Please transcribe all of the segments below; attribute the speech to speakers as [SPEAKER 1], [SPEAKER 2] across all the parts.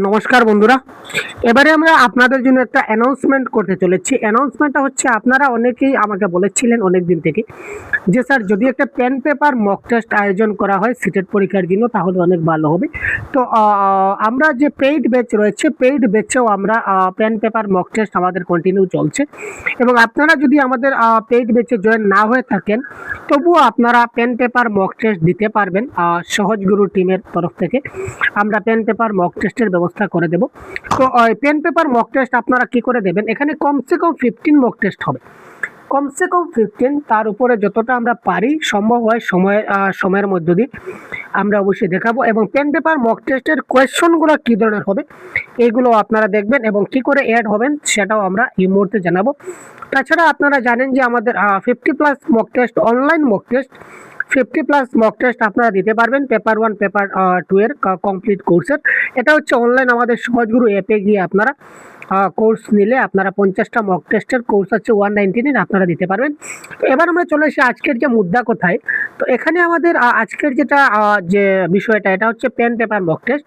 [SPEAKER 1] নমস্কার বন্ধুরা। এবারে আমরা আপনাদের জন্য একটা অ্যানাউন্সমেন্ট করতে চলেছি। অ্যানাউন্সমেন্টটা হচ্ছে, আপনারা অনেকেই আমাকে বলেছিলেন অনেক দিন থেকে যে স্যার যদি একটা পেন পেপার মক টেস্ট আয়োজন করা হয় সিটেট পরীক্ষার জন্য তাহলে অনেক ভালো হবে। তো আমরা যে পেইড ব্যাচ রয়েছে, পেইড ব্যাচেও আমরা পেন পেপার মক টেস্ট আমাদের কন্টিনিউ চলছে, এবং আপনারা যদি আমাদের পেইড ব্যাচে জয়েন না হয়ে থাকেন তবুও আপনারা পেন পেপার মক টেস্ট দিতে পারবেন। সহজ গুরু টিমের তরফ থেকে আমরা পেন পেপার মক টেস্টের ব্যবস্থা করে দেব। তো পেন পেপার মক টেস্ট আপনারা কি করে দেবেন, এখানে কমসে কম 15 মক টেস্ট হবে, কমসে কম 15, তার উপরে যতটা আমরা পারি সম্ভব হয় সময়ের মধ্য দিয়ে আমরা অবশ্যই দেখাবো। এবং পেন পেপার মক টেস্টের কোয়েশ্চনগুলো কী ধরনের হবে এইগুলো আপনারা দেখবেন, এবং কি করে অ্যাড হবেন সেটাও আমরা এই মুহূর্তে জানাবো। তাছাড়া আপনারা জানেন যে আমাদের 50+ mock test, online mock test 50+ mock test আপনারা দিতে পারবেন পেপার 1 পেপার 2 এর কমপ্লিট কোর্সের। এটা হচ্ছে অনলাইন আমাদের সহজগুরু অ্যাপে গিয়ে আপনারা কোর্স নিলে আপনারা 50টা মক টেস্টের কোর্স আছে 199 আপনারা দিতে পারবেন। তো এবার আমরা চলে এসে আজকের যে মুদ্রা কোথায়। তো এখানে আমাদের আজকের যেটা যে বিষয়টা, এটা হচ্ছে পেন পেপার মক টেস্ট।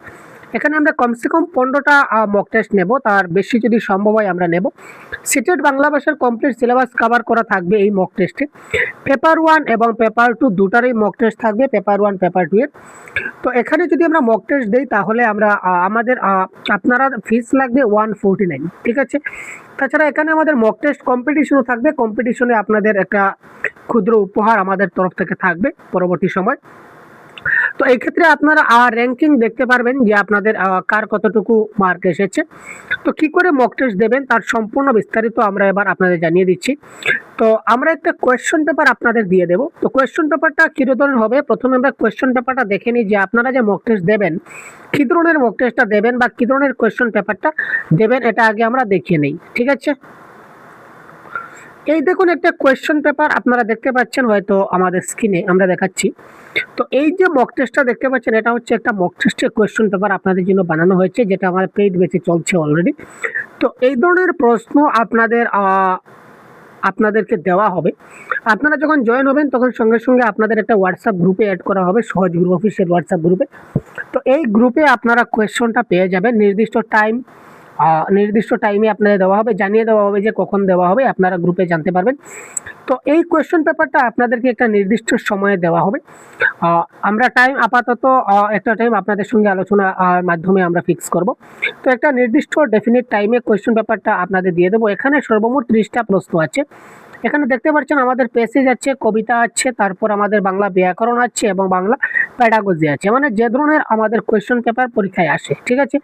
[SPEAKER 1] এখানে আমরা কমসে কম 15টা মক টেস্ট নেব, তার বেশি যদি সম্ভব হয় আমরা নেব। সিটেট বাংলা ভাষার কমপ্লিট সিলেবাস কভার করা থাকবে এই মক টেস্টে। পেপার 1 এবং পেপার 2 দুটারই মক টেস্ট থাকবে, পেপার 1 পেপার 2 এর। তো এখানে যদি আমরা মক টেস্ট দিই তাহলে আমরা আমাদের আপনারা ফিস লাগবে 149, ঠিক আছে। তাছাড়া এখানে আমাদের মক টেস্ট কম্পিটিশনও থাকবে, কম্পিটিশনে আপনাদের একটা ক্ষুদ্র উপহার আমাদের তরফ থেকে থাকবে পরবর্তী সময়। তো এই ক্ষেত্রে আপনারা র্যাঙ্কিং দেখতে পারবেন যে আপনাদের কার কতটুকু মার্ক এসেছে। তো কি করে মক টেস্ট দেবেন তার সম্পূর্ণ বিস্তারিত আমরা এবার আপনাদের জানিয়ে দিচ্ছি। তো আমরা একটা কোয়েশ্চন পেপার আপনাদের দিয়ে দেব। তো কোয়েশ্চন পেপারটা কী ধরনের হবে, প্রথমে আমরা কোয়েশ্চন পেপারটা দেখে নিই যে আপনারা যে মক টেস্ট দেবেন কী ধরনের মক টেস্টটা দেবেন বা কী ধরনের কোয়েশ্চন পেপারটা দেবেন, এটা আগে আমরা দেখিয়ে নিই, ঠিক আছে। এই দেখুন একটা কোয়েশ্চন পেপার আপনারা দেখতে পাচ্ছেন হয়তো আমাদের স্ক্রিনে আমরা দেখাচ্ছি। তো এই যে মক টেস্টটা দেখতে পাচ্ছেন এটা হচ্ছে একটা মক টেস্টের কোয়েশ্চন পেপার আপনাদের জন্য বানানো হয়েছে, যেটা আমাদের পেইড বেচে চলছে অলরেডি। তো এই ধরনের প্রশ্ন আপনাদেরকে দেওয়া হবে। আপনারা যখন জয়েন হবেন তখন সঙ্গে সঙ্গে আপনাদের একটা হোয়াটসঅ্যাপ গ্রুপে অ্যাড করা হবে, সহজ গুরু অফিসের হোয়াটসঅ্যাপ গ্রুপে। তো এই গ্রুপে আপনারা কোয়েশ্চনটা পেয়ে যাবেন, নির্দিষ্ট টাইমে আপনাদের দেওয়া হবে, জানিয়ে দেওয়া হবে যে কখন দেওয়া হবে, আপনারা গ্রুপে জানতে পারবেন। তো এই কোয়েশ্চন পেপারটা আপনাদেরকে একটা নির্দিষ্ট সময়ে দেওয়া হবে। আমরা টাইম আপাতত একটা টাইম আপনাদের সঙ্গে আলোচনার মাধ্যমে আমরা ফিক্স করব। তো একটা নির্দিষ্ট ডেফিনিট টাইমে কোয়েশ্চন পেপারটা আপনাদের দিয়ে দেবো। এখানে সর্বমোট 30টা প্রশ্ন আছে। এখানে দেখতে পাচ্ছেন আমাদের প্যাসেজ আছে, কবিতা আছে, তারপর আমাদের বাংলা ব্যাকরণ আছে এবং বাংলা প্যাডাগজি আছে, মানে যে ধরনের আমাদের কোয়েশ্চন পেপার পরীক্ষায় আসে, ঠিক আছে।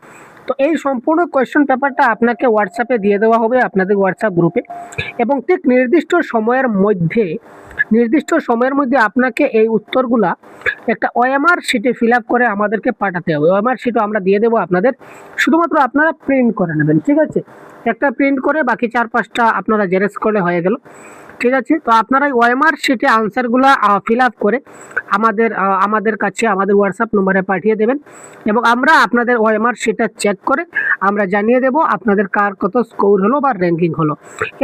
[SPEAKER 1] তো এই সম্পূর্ণ কোয়েশ্চন পেপারটা আপনাকে হোয়াটসঅ্যাপে দিয়ে দেওয়া হবে আপনাদের হোয়াটসঅ্যাপ গ্রুপে, এবং ঠিক নির্দিষ্ট সময়ের মধ্যে আপনাকে এই উত্তরগুলা একটা ওএমআর শিটে ফিল আপ করে আমাদেরকে পাঠাতে হবে। ওএমআর শিটও আমরা দিয়ে দেবো আপনাদের, শুধুমাত্র আপনারা প্রিন্ট করে নেবেন, ঠিক আছে। একটা প্রিন্ট করে বাকি 4-5টা আপনারা জেরক্স করলে হয়ে গেল, ঠিক আছে। তো আপনারা ওএমআর শিটে আনসারগুলো ফিল আপ করে আমাদের কাছে আমাদের হোয়াটসঅ্যাপ নম্বরে পাঠিয়ে দেবেন, এবং আমরা আপনাদের ওএমআর শিটটা চেক করে আমরা জানিয়ে দেব আপনাদের কার কত স্কোর হলো বা র্যাঙ্কিং হলো।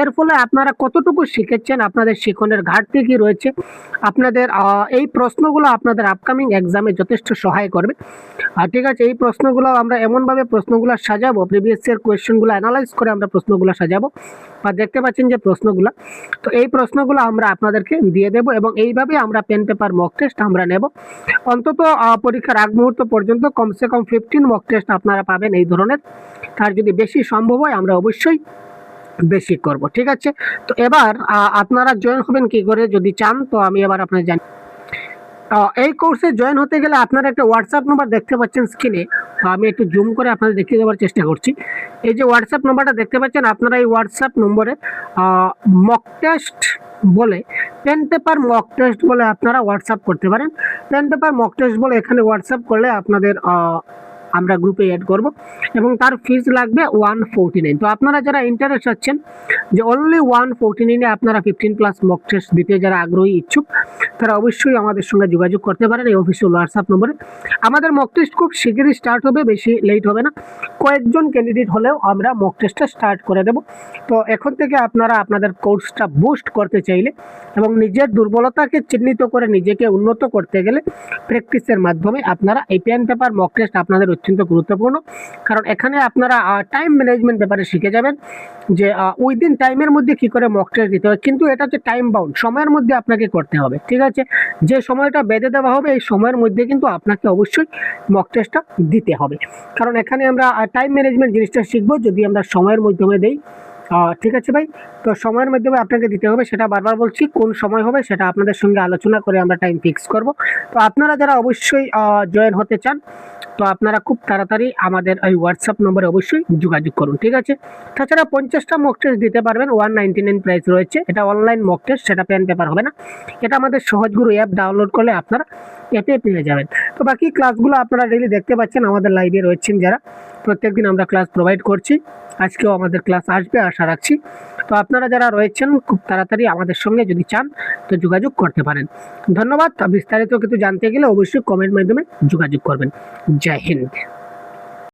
[SPEAKER 1] এর ফলে আপনারা কতটুকু শিখেছেন, আপনাদের শিখনের ঘাটতি কী রয়েছে, আপনাদের এই প্রশ্নগুলো আপনাদের আপকামিং এক্সামে যথেষ্ট সহায় করবে। ঠিক আছে, এই প্রশ্নগুলো আমরা এমনভাবে প্রশ্নগুলো সাজাবো, প্রিভিয়াস ইয়ার কোয়েশ্চেনগুলো অ্যানালাইজ করে আমরা প্রশ্নগুলো সাজাবো, বা দেখতে পাচ্ছেন যে প্রশ্নগুলো, তো এই প্রশ্নগুলো আমরা আপনাদেরকে দিয়ে দেব, এবং এইভাবে আমরা পেন পেপার মক টেস্ট আমরা নেব। অন্তত পরীক্ষার আগ মুহূর্ত পর্যন্ত কমসে কম 15 মক টেস্ট আপনারা পাবেন এই ধরনের। তার যদি বেশি সম্ভব হয় আমরা অবশ্যই বেশি করব, ঠিক আছে। তো এবার আপনারা জয়েন হবেন কি করে যদি চান, তো আমি এবার আপনাদের জানি। এই কোর্সে জয়েন হতে গেলে আপনারা একটা হোয়াটসঅ্যাপ নাম্বার দেখতে পাচ্ছেন স্ক্রিনে, আমি একটু জুম করে আপনাদের দেখিয়ে দেওয়ার চেষ্টা করছি। এই যে হোয়াটসঅ্যাপ নাম্বারটা দেখতে পাচ্ছেন, আপনারা এই হোয়াটসঅ্যাপ নম্বরে মক টেস্ট বলে, পেন পেপার মক টেস্ট বলে আপনারা হোয়াটসঅ্যাপ করতে পারেন। পেন পেপার মক টেস্ট বলে এখানে হোয়াটসঅ্যাপ করলে আপনাদের আমরা গ্রুপে অ্যাড করব, এবং তার ফিস লাগবে 149। তো আপনারা যারা ইন্টারেস্ট আছেন যে অনলি 149-এ আপনারা 15+ মক টেস্ট দিতে যারা আগ্রহী ইচ্ছুক, তারা অবশ্যই আমাদের সঙ্গে যোগাযোগ করতে পারেন এই অফিসিয়াল হোয়াটসঅ্যাপ নম্বরে। আমাদের মক টেস্ট খুব শীঘ্রই স্টার্ট হবে, বেশি লেট হবে না। কয়েকজন ক্যান্ডিডেট হলেও আমরা মক টেস্টটা স্টার্ট করে দেব। তো এখন থেকে আপনারা আপনাদের কোর্সটা বুস্ট করতে চাইলে এবং নিজের দুর্বলতাকে চিহ্নিত করে নিজেকে উন্নত করতে গেলে প্র্যাকটিসের মাধ্যমে আপনারা এই পেন পেপার মক টেস্ট আপনাদের অত্যন্ত গুরুত্বপূর্ণ, কারণ এখানে আপনারা টাইম ম্যানেজমেন্ট ব্যাপারে শিখে যাবেন যে উইদিন টাইমের মধ্যে কি করে মক টেস্ট দিতে হয়। কিন্তু এটা হচ্ছে টাইম বাউন্ড, সময়ের মধ্যে আপনাকে করতে হবে, ঠিক আছে। যে সময়টা বেঁধে দেওয়া হবে এই সময়ের মধ্যে কিন্তু আপনাকে অবশ্যই মক টেস্টটা দিতে হবে, কারণ এখানে আমরা টাইম ম্যানেজমেন্ট জিনিসটা শিখবো যদি আমরা সময়ের মাধ্যমে দেই। ঠিক আছে ভাই, তো সময়ের মাধ্যমে আপনাকে দিতে হবে, সেটা বারবার বলছি, কোন সময় হবে সেটা আপনাদের সঙ্গে আলোচনা করে আমরা টাইম ফিক্স করব। তো আপনারা যারা অবশ্যই জয়েন হতে চান, তো আপনারা খুব তাড়াতাড়ি আমাদের এই হোয়াটসঅ্যাপ নম্বরে অবশ্যই যোগাযোগ করুন, ঠিক আছে। তাছাড়া 50টা মক টেস্ট দিতে পারবেন, 199 প্রাইস রয়েছে। এটা অনলাইন মক টেস্ট, সেটা পেন পেপার হবে না। এটা আমাদের সহজগুরু অ্যাপ ডাউনলোড করলে আপনারা অ্যাপে পেয়ে যাবেন। তো বাকি ক্লাসগুলো আপনারা ডেইলি দেখতে পাচ্ছেন, আমাদের লাইভে রয়েছেন যারা, প্রত্যেকদিন আমরা ক্লাস প্রোভাইড করছি। আজকেও আমাদের ক্লাস আসবে আশা রাখছি। তো আপনারা যারা রয়েছেন খুব তাড়াতাড়ি আমাদের সঙ্গে যদি চান তো যোগাযোগ করতে পারেন। ধন্যবাদ। বিস্তারিত কিছু জানতে গেলে অবশ্যই কমেন্ট মাধ্যমে যোগাযোগ করবেন। জয় হিন্দ।